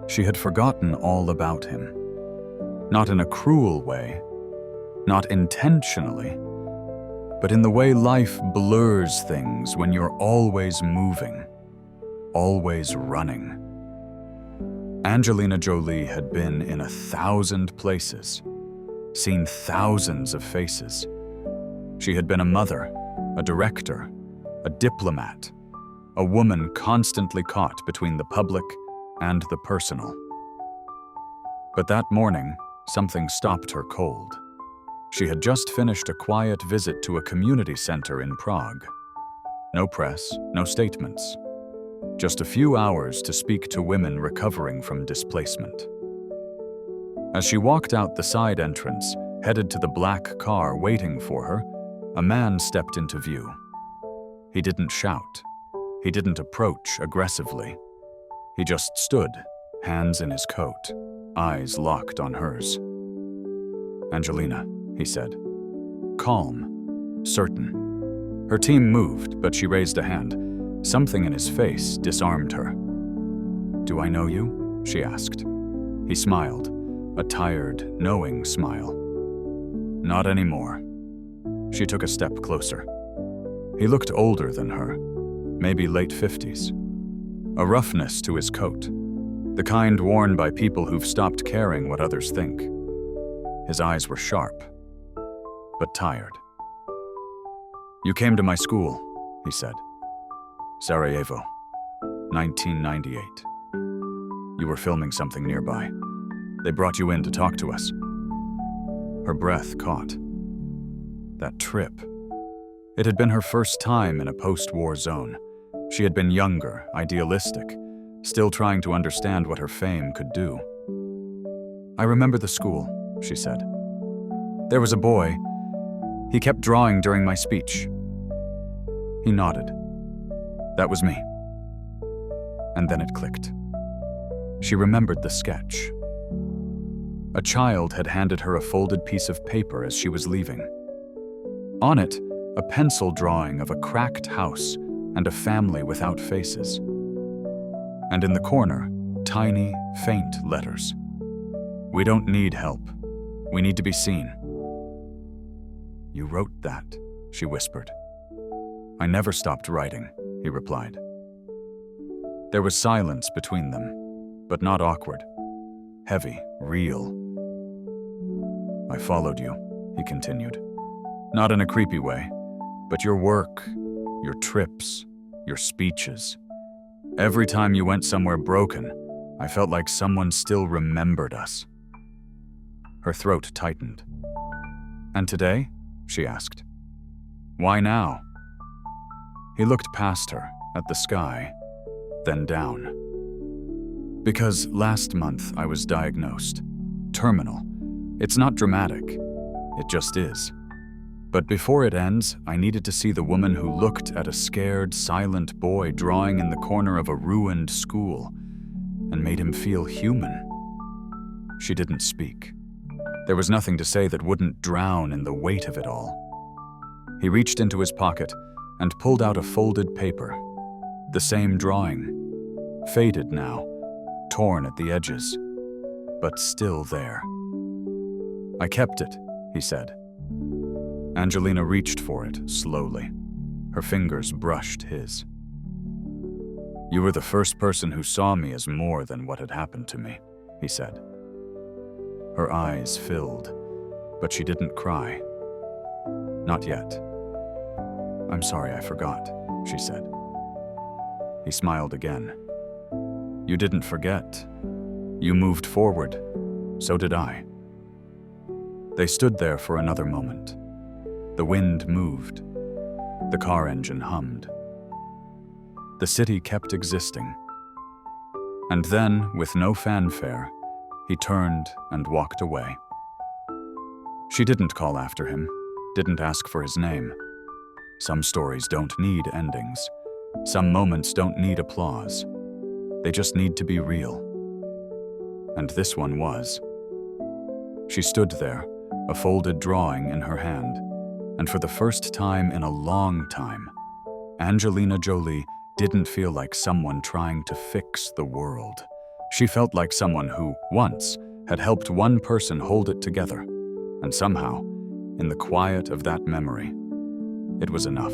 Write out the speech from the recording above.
She had forgotten all about him. Not in a cruel way, not intentionally, but in the way life blurs things when you're always moving, always running. Angelina Jolie had been in 1,000 places, seen thousands of faces. She had been a mother, a director, a diplomat, a woman constantly caught between the public and the personal. But that morning, something stopped her cold. She had just finished a quiet visit to a community center in Prague. No press, no statements. Just a few hours to speak to women recovering from displacement. As she walked out the side entrance, headed to the black car waiting for her, a man stepped into view. He didn't shout. He didn't approach aggressively. He just stood, hands in his coat, eyes locked on hers. "Angelina," he said. Calm, certain. Her team moved, but she raised a hand. Something in his face disarmed her. "Do I know you?" she asked. He smiled, a tired, knowing smile. "Not anymore." She took a step closer. He looked older than her, maybe late 50s. A roughness to his coat, the kind worn by people who've stopped caring what others think. His eyes were sharp, but tired. "You came to my school," he said. "Sarajevo, 1998. You were filming something nearby. They brought you in to talk to us." Her breath caught. That trip. It had been her first time in a post-war zone. She had been younger, idealistic, still trying to understand what her fame could do. "I remember the school," she said. "There was a boy. He kept drawing during my speech." He nodded. "That was me." And then it clicked. She remembered the sketch. A child had handed her a folded piece of paper as she was leaving. On it, a pencil drawing of a cracked house and a family without faces. And in the corner, tiny, faint letters. "We don't need help. We need to be seen." "You wrote that," she whispered. "I never stopped writing," he replied. There was silence between them, but not awkward. Heavy, real. "I followed you," he continued. "Not in a creepy way, but your work, your trips, your speeches. Every time you went somewhere broken, I felt like someone still remembered us." Her throat tightened. "And today?" she asked. "Why now?" He looked past her, at the sky, then down. "Because last month I was diagnosed. Terminal. It's not dramatic. It just is. But before it ends, I needed to see the woman who looked at a scared, silent boy drawing in the corner of a ruined school and made him feel human." She didn't speak. There was nothing to say that wouldn't drown in the weight of it all. He reached into his pocket and pulled out a folded paper. The same drawing. Faded now, torn at the edges, but still there. "I kept it," he said. Angelina reached for it slowly. Her fingers brushed his. "You were the first person who saw me as more than what had happened to me," he said. Her eyes filled, but she didn't cry. "Not yet." "I'm sorry I forgot," she said. He smiled again. "You didn't forget. You moved forward. So did I." They stood there for another moment. The wind moved. The car engine hummed. The city kept existing. And then, with no fanfare, he turned and walked away. She didn't call after him, didn't ask for his name. Some stories don't need endings. Some moments don't need applause. They just need to be real. And this one was. She stood there, a folded drawing in her hand, and for the first time in a long time, Angelina Jolie didn't feel like someone trying to fix the world. She felt like someone who, once, had helped one person hold it together, and somehow, in the quiet of that memory, it was enough.